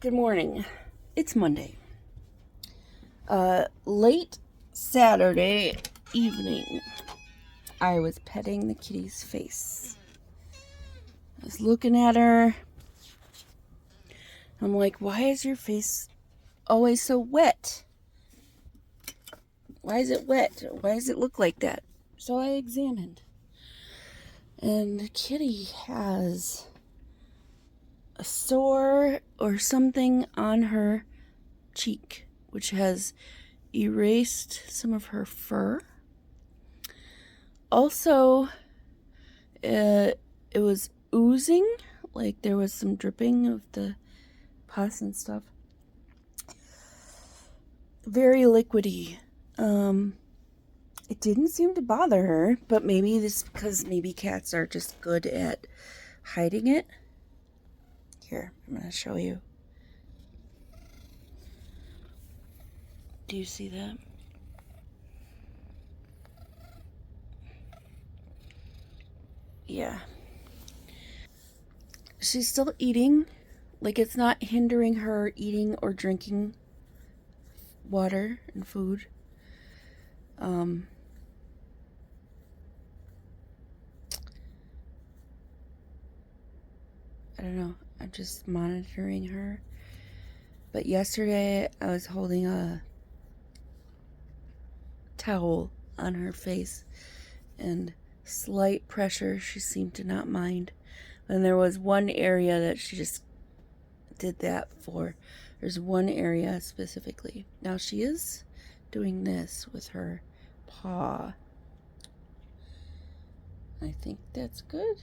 Good morning. It's Monday. Late Saturday evening, I was petting the kitty's face. I was looking at her. I'm like, why is your face always so wet? Why is it wet? Why does it look like that? So I examined. And the kitty has a sore or something on her cheek, which has erased some of her fur. Also, it was oozing, like there was some dripping of the pus and stuff. Very liquidy. It didn't seem to bother her, but maybe this because maybe cats are just good at hiding it. Here, I'm going to show you. Do you see that? Yeah. She's still eating. Like, it's not hindering her eating or drinking water and food. I don't know. I'm just monitoring her. But yesterday, I was holding a towel on her face, and slight pressure she seemed to not mind. And there was one area that she just did that for. There's one area specifically. Now she is doing this with her paw. I think that's good.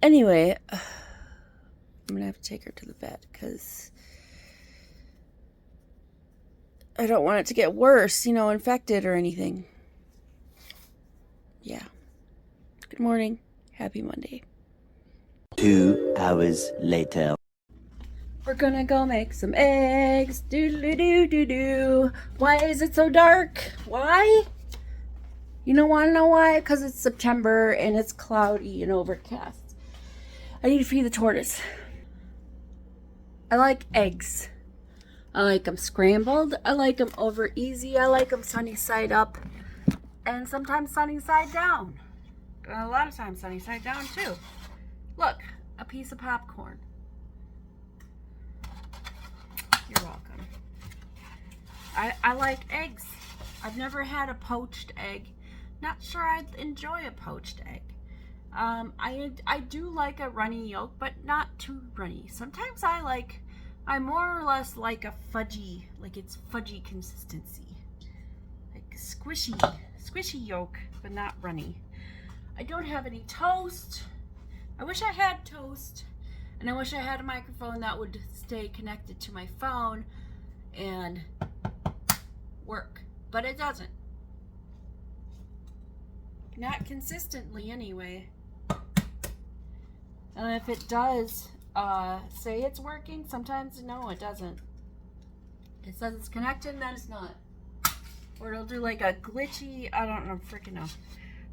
Anyway, I'm gonna have to take her to the vet because I don't want it to get worse, infected or anything. Yeah. Good morning. Happy Monday. 2 hours later. We're gonna go make some eggs. Do. Why is it so dark? Why? You don't want to know why? Because it's September and it's cloudy and overcast. I need to feed the tortoise. I like eggs. I like them scrambled. I like them over easy. I like them sunny side up. And sometimes sunny side down. A lot of times sunny side down too. Look, a piece of popcorn. You're welcome. I like eggs. I've never had a poached egg. Not sure I'd enjoy a poached egg. I do like a runny yolk, but not too runny. Sometimes I more or less like a fudgy, like it's fudgy consistency. Like squishy yolk, but not runny. I don't have any toast. I wish I had toast. And I wish I had a microphone that would stay connected to my phone and work. But it doesn't. Not consistently anyway. And if it does say it's working, sometimes no, it doesn't. It says it's connected and then it's not. Or it'll do like a glitchy, I don't know, freaking know.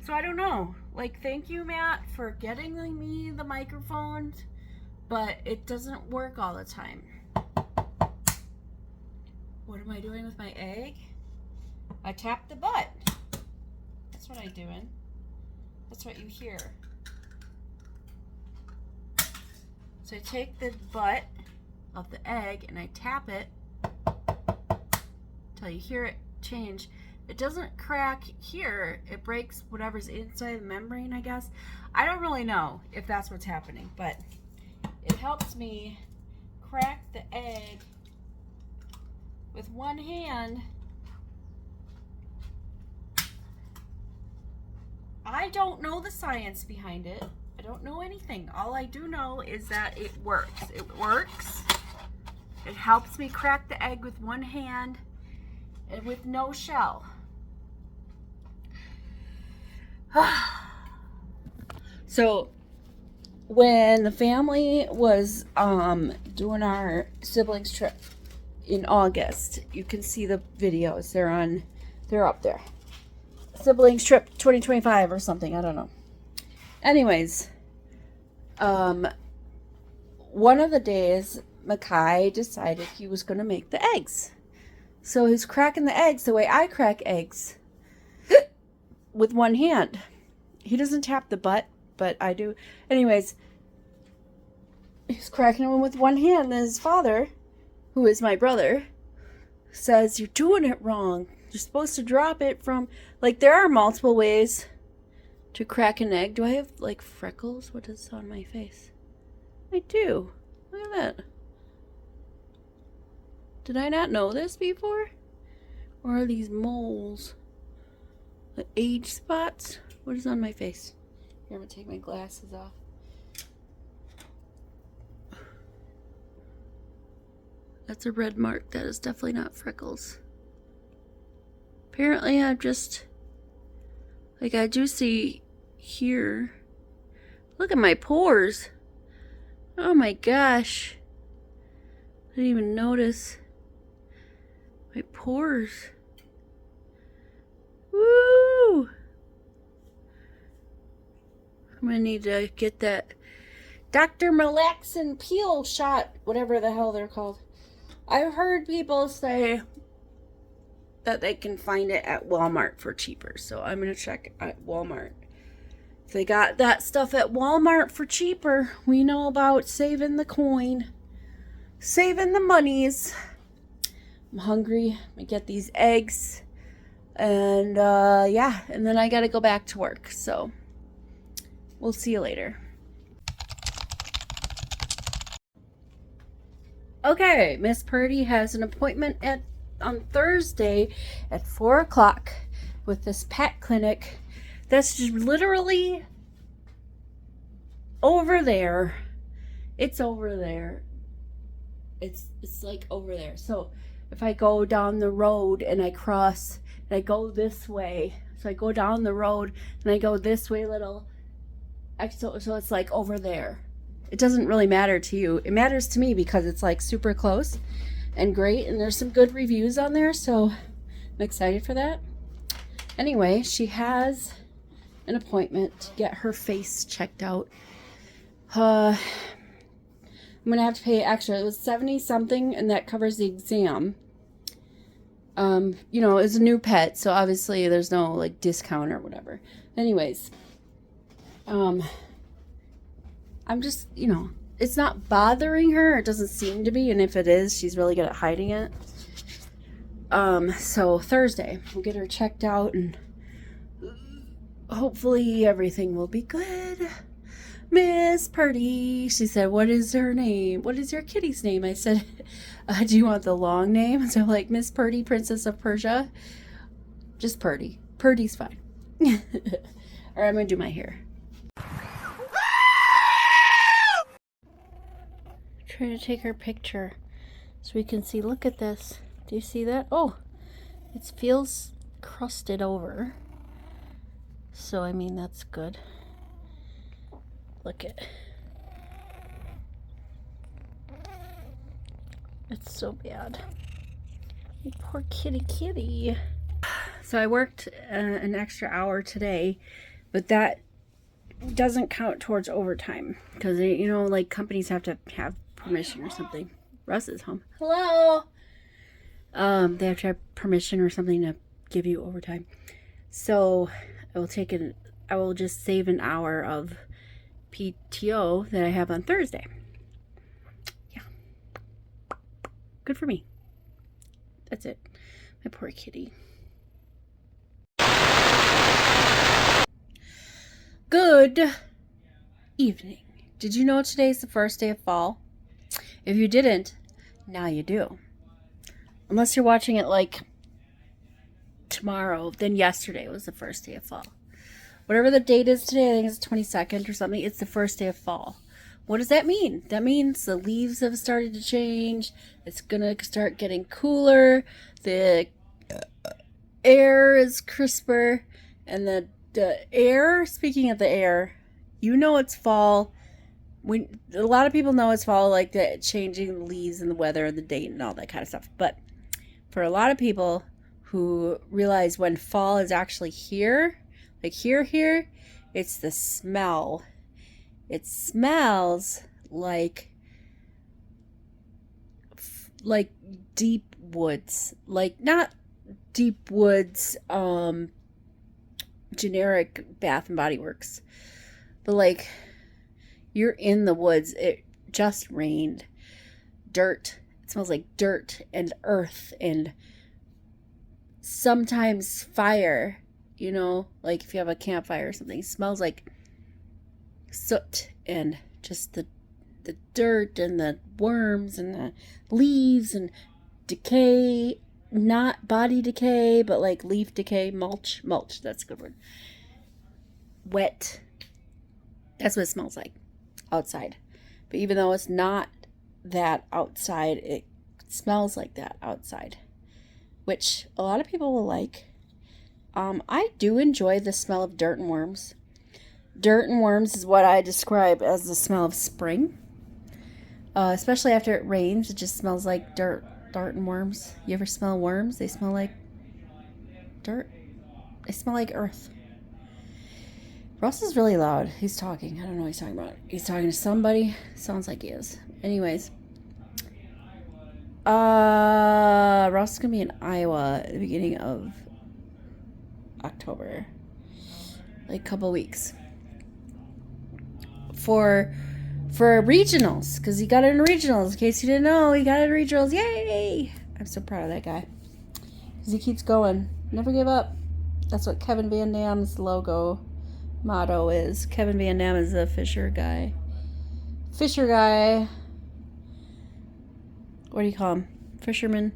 So I don't know. Like, thank you, Matt, for getting me the microphone, but it doesn't work all the time. What am I doing with my egg? I tapped the butt. That's what I'm doing. That's what you hear. So I take the butt of the egg and I tap it till you hear it change. It doesn't crack here. It breaks whatever's inside the membrane, I guess. I don't really know if that's what's happening, but it helps me crack the egg with one hand. I don't know the science behind it. I don't know anything. All I do know is that it works. It works. It helps me crack the egg with one hand and with no shell. So when the family was doing our siblings trip in August, you can see the videos. They're up there. Siblings trip 2025 or something, I don't know. Anyways, one of the days, Makai decided he was going to make the eggs. So he's cracking the eggs the way I crack eggs. With one hand. He doesn't tap the butt, but I do. Anyways, he's cracking them with one hand. And his father, who is my brother, says, "You're doing it wrong. You're supposed to drop it from..." Like, there are multiple ways to crack an egg. Do I have, like, freckles? What is on my face? I do. Look at that. Did I not know this before? Or are these moles? The age spots? What is on my face? Here, I'm gonna take my glasses off. That's a red mark. That is definitely not freckles. Apparently I'm just... Like, I do see here. Look at my pores. Oh my gosh. I didn't even notice. My pores. Woo! I'm gonna need to get that Dr. Malaxin peel shot, whatever the hell they're called. I've heard people say that they can find it at Walmart for cheaper, so I'm gonna check at Walmart. If they got that stuff at Walmart for cheaper, we know about saving the coin, saving the monies. I'm hungry. I'm gonna get these eggs. And yeah, and then I gotta go back to work, so we'll see you later. Okay, Miss Purdy has an appointment on Thursday at 4 o'clock with this pet clinic that's just literally over there. It's over there. It's like over there. So if I go down the road and I cross and I go this way, so I go down the road and I go this way little, so it's like over there. It doesn't really matter to you. It matters to me because it's like super close and great, and there's some good reviews on there, so I'm excited for that. Anyway, she has an appointment to get her face checked out. I'm gonna have to pay extra. It was 70 something, and that covers the exam. You know, it's a new pet, so obviously there's no like discount or whatever. Anyways, I'm just, you know, it's not bothering her. It doesn't seem to be, and if it is, she's really good at hiding it. So Thursday we'll get her checked out, and hopefully everything will be good. Miss Purdy, she said, "What is her name? What is your kitty's name?" I said, "Do you want the long name?" So like, Miss Purdy, Princess of Persia. Just Purdy. Purdy's fine. Alright, I'm gonna do my hair. Trying to take her picture so we can see. Look at this. Do you see that? Oh, it feels crusted over. So, I mean, that's good. Look at it. It's so bad. Poor kitty. So I worked an extra hour today, but that doesn't count towards overtime because, you know, like companies have to have permission or something. Russ is home. Hello. They have to have permission or something to give you overtime. So I will just save an hour of PTO that I have on Thursday. Yeah. Good for me. That's it. My poor kitty. Good evening. Did you know today's the first day of fall? If you didn't, now you do. Unless you're watching it like tomorrow, then yesterday was the first day of fall. Whatever the date is today, I think it's the 22nd or something, it's the first day of fall. What does that mean? That means the leaves have started to change. It's gonna start getting cooler. The air is crisper. And the air, speaking of the air, you know it's fall. A lot of people know it's fall, like the changing the leaves and the weather and the date and all that kind of stuff. But for a lot of people who realize when fall is actually here, like here, It's the smell. It smells like deep woods. Like not deep woods, generic Bath and Body Works. But like you're in the woods. It just rained. Dirt. It smells like dirt and earth and sometimes fire. You know, like if you have a campfire or something, it smells like soot and just the dirt and the worms and the leaves and decay, not body decay, but like leaf decay, mulch, that's a good word. Wet. That's what it smells like outside. But even though it's not that outside, it smells like that outside, which a lot of people will like. I do enjoy the smell of dirt and worms. Dirt and worms is what I describe as the smell of spring. Especially after it rains, it just smells like dirt and worms. You ever smell worms? They smell like dirt. They smell like earth. Ross is really loud. He's talking. I don't know what he's talking about. He's talking to somebody. Sounds like he is. Anyways. Ross is going to be in Iowa at the beginning of October. Like a couple weeks. For regionals, because he got in regionals. In case you didn't know, he got in regionals. Yay! I'm so proud of that guy. Because he keeps going. Never give up. That's what Kevin Van Dam's motto is. Kevin Van Dam is a fisher guy. Fisher guy. What do you call him? Fisherman?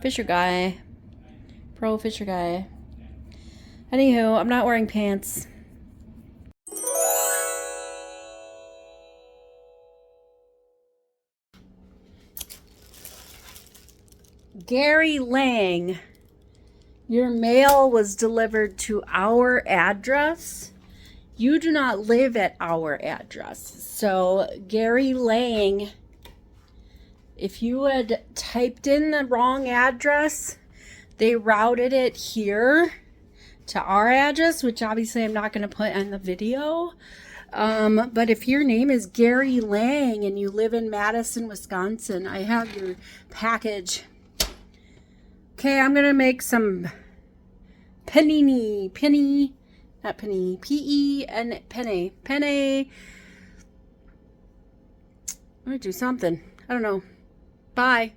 Fisher guy. Pro fisher guy. Anywho, I'm not wearing pants. Gary Lang, your mail was delivered to our address. You do not live at our address. So, Gary Lang, if you had typed in the wrong address, they routed it here to our address, which obviously I'm not going to put on the video. But if your name is Gary Lang and you live in Madison, Wisconsin, I have your package. Okay, I'm going to make some penny, not penny, P-E-N, penne. I'm going to do something. I don't know. Bye.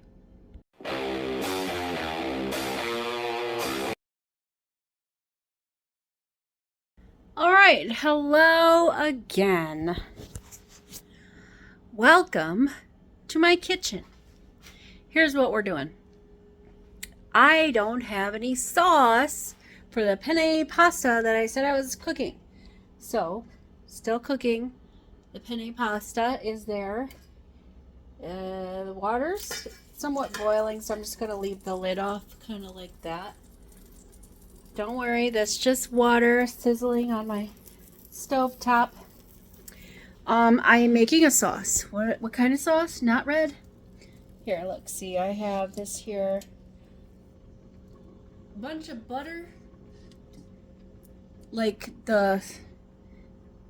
All right, hello again. Welcome to my kitchen. Here's what we're doing. I don't have any sauce for the penne pasta that I said I was cooking. So, still cooking. The penne pasta is there. The water's somewhat boiling, so I'm just going to leave the lid off, kind of like that. Don't worry, that's just water sizzling on my stove top. I am making a sauce. What kind of sauce? Not red? Here, look, see, I have this here. Bunch of butter, like the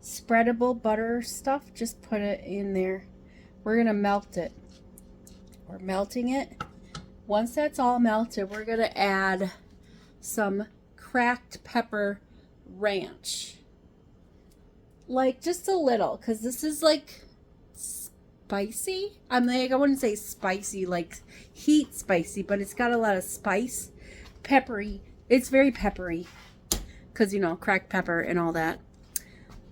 spreadable butter stuff. Just put it in there. We're gonna melt it. We're melting it. Once that's all melted, we're gonna add some cracked pepper ranch, like just a little, because this is like spicy. I wouldn't say spicy like heat spicy, but it's got a lot of spice. Peppery. It's very peppery because, you know, cracked pepper and all that.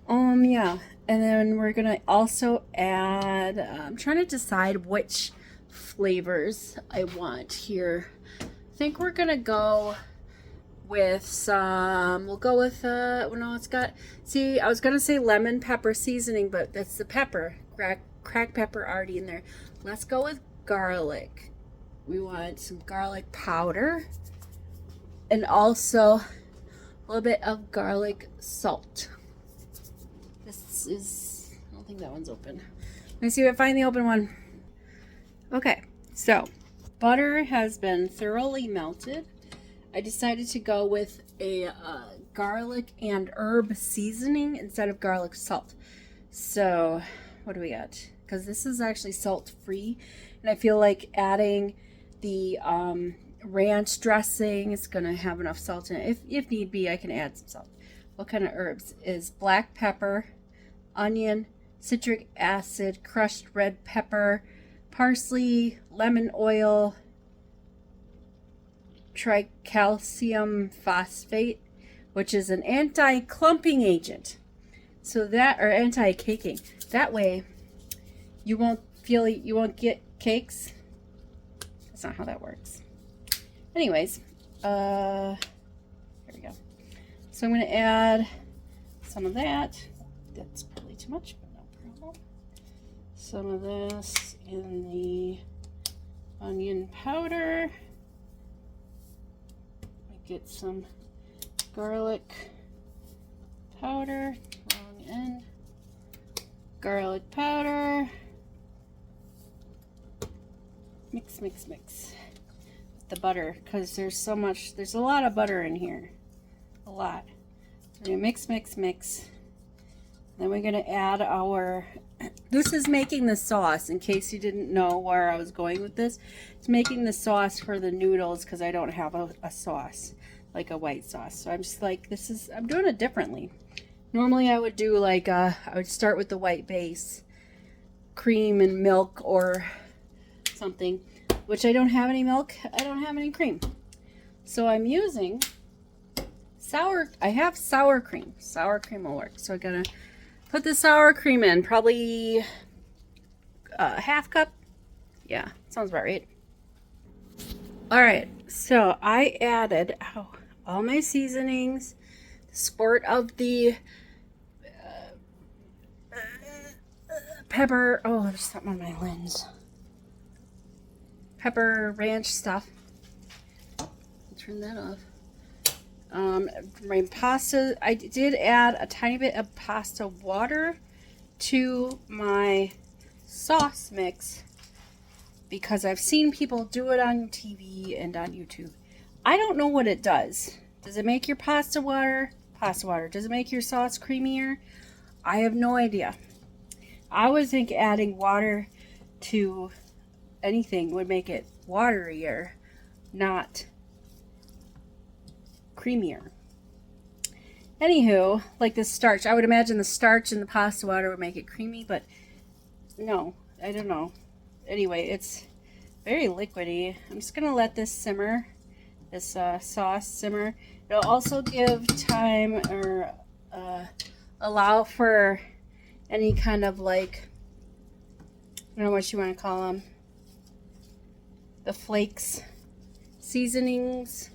Yeah. And then we're gonna also add, I'm trying to decide which flavors I want here. I think we're gonna go with some, we'll go with no, it's got, see, I was gonna say lemon pepper seasoning, but that's the pepper, cracked pepper already in there. Let's go with garlic. We want some garlic powder. And also a little bit of garlic salt. This is, I don't think that one's open. Let me see if I find the open one. Okay, so butter has been thoroughly melted. I decided to go with a garlic and herb seasoning instead of garlic salt. So what do we got? Because this is actually salt free, and I feel like adding the ranch dressing is gonna have enough salt in it. If need be, I can add some salt. What kind of herbs? Is black pepper, onion, citric acid, crushed red pepper, parsley, lemon oil, tricalcium phosphate, which is an anti-clumping agent. So that, or anti-caking. That way you won't get cakes. That's not how that works. Anyways, there we go. So I'm going to add some of that. That's probably too much, but no problem. Some of this in the onion powder. Get some garlic powder, wrong end, garlic powder, mix with the butter, because there's a lot of butter in here, a lot. So we're gonna mix. Then we're gonna add this is making the sauce, in case you didn't know where I was going with this. It's making the sauce for the noodles, because I don't have a sauce, like a white sauce. So I'm just like, I'm doing it differently. Normally I would do like, I would start with the white base, cream and milk or something, which I don't have any milk, I don't have any cream. So I'm using I have sour cream. Sour cream will work. So I'm gonna put the sour cream in, probably a half cup. Yeah, sounds about right. All right, so I added all my seasonings, the sport of the pepper. Oh, there's something on my lens. Pepper ranch stuff. Turn that off. My pasta, I did add a tiny bit of pasta water to my sauce mix because I've seen people do it on TV and on YouTube. I don't know what it does. Does it make your pasta water? Does it make your sauce creamier? I have no idea. I would think adding water to anything would make it waterier, not creamier. Anywho, like the starch, I would imagine the starch in the pasta water would make it creamy, but no, I don't know. Anyway, it's very liquidy. I'm just gonna let this simmer, this sauce simmer. It'll also give time or allow for any kind of, like, I don't know what you want to call them, the flakes, seasonings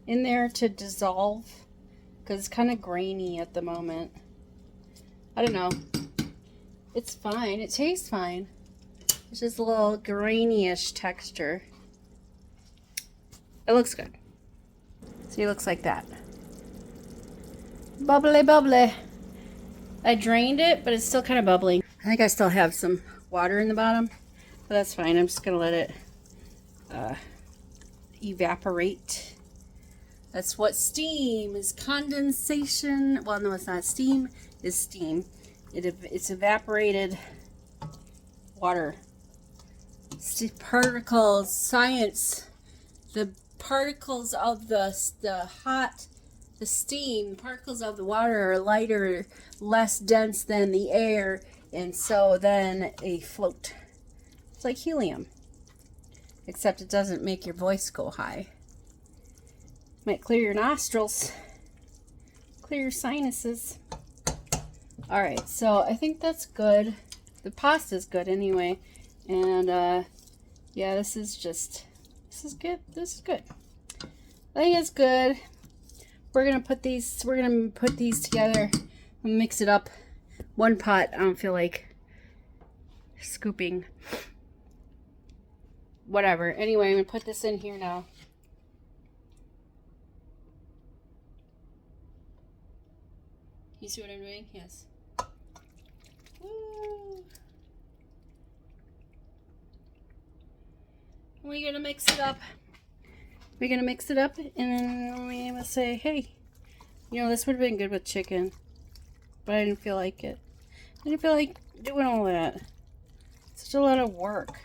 in there to dissolve, because it's kind of grainy at the moment. I don't know. It's fine. It tastes fine. It's just a little grainy-ish texture. It looks good. See, it looks like that. Bubbly, bubbly. I drained it, but it's still kind of bubbly. I think I still have some water in the bottom, but that's fine. I'm just going to let it evaporate. That's what steam is. Condensation. Well, no, it's not. Steam is steam. It's evaporated water. Particles. Science. The particles of the steam, particles of the water are lighter, less dense than the air, and so then they float. It's like helium, except it doesn't make your voice go high. Might clear your nostrils, clear your sinuses. All right, so I think that's good. The pasta's good anyway, and yeah, this is good. This is good. I think it's good. We're gonna put these together and mix it up. One pot. I don't feel like scooping. Whatever. Anyway, I'm gonna put this in here now. You see what I'm doing? Yes. Woo. We're gonna mix it up. We're going to mix it up, and then we will say, hey, you know, this would have been good with chicken, but I didn't feel like it. I didn't feel like doing all that. Such a lot of work.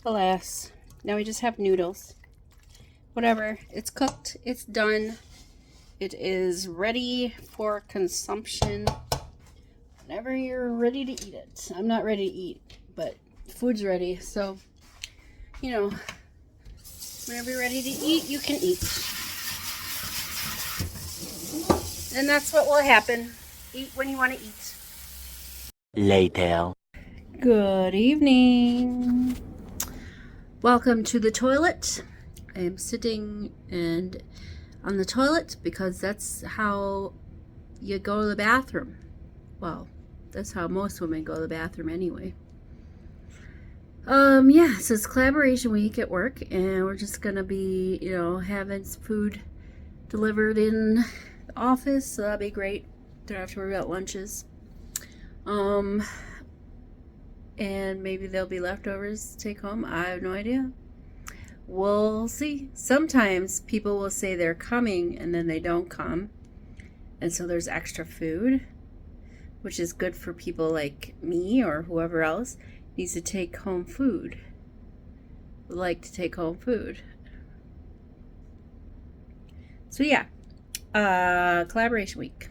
Alas. Now we just have noodles. Whatever. It's cooked. It's done. It is ready for consumption. Whenever you're ready to eat it. I'm not ready to eat, but food's ready. So, you know, whenever you're ready to eat, you can eat. And that's what will happen. Eat when you want to eat. Later. Good evening. Welcome to the toilet. I am sitting and on the toilet because that's how you go to the bathroom. Well, that's how most women go to the bathroom anyway. Yeah, so it's collaboration week at work, and we're just gonna be, you know, having food delivered in the office, so that'll be great. Don't have to worry about lunches. And maybe there'll be leftovers to take home. I have no idea. We'll see. Sometimes people will say they're coming and then they don't come. And so there's extra food, which is good for people like me or whoever else needs to take home food. Would like to take home food. So yeah, collaboration week.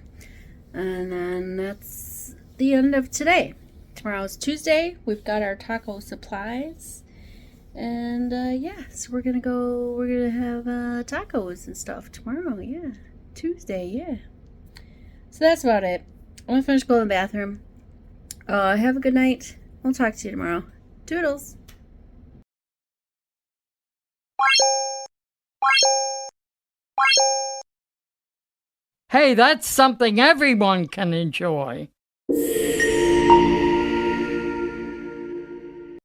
And then that's the end of today. Tomorrow's Tuesday. We've got our taco supplies. And yeah, so we're gonna have tacos and stuff tomorrow. Yeah, Tuesday. Yeah. So that's about it. I'm gonna finish going to the bathroom. Have a good night. I'll talk to you tomorrow. Toodles. Hey, that's something everyone can enjoy.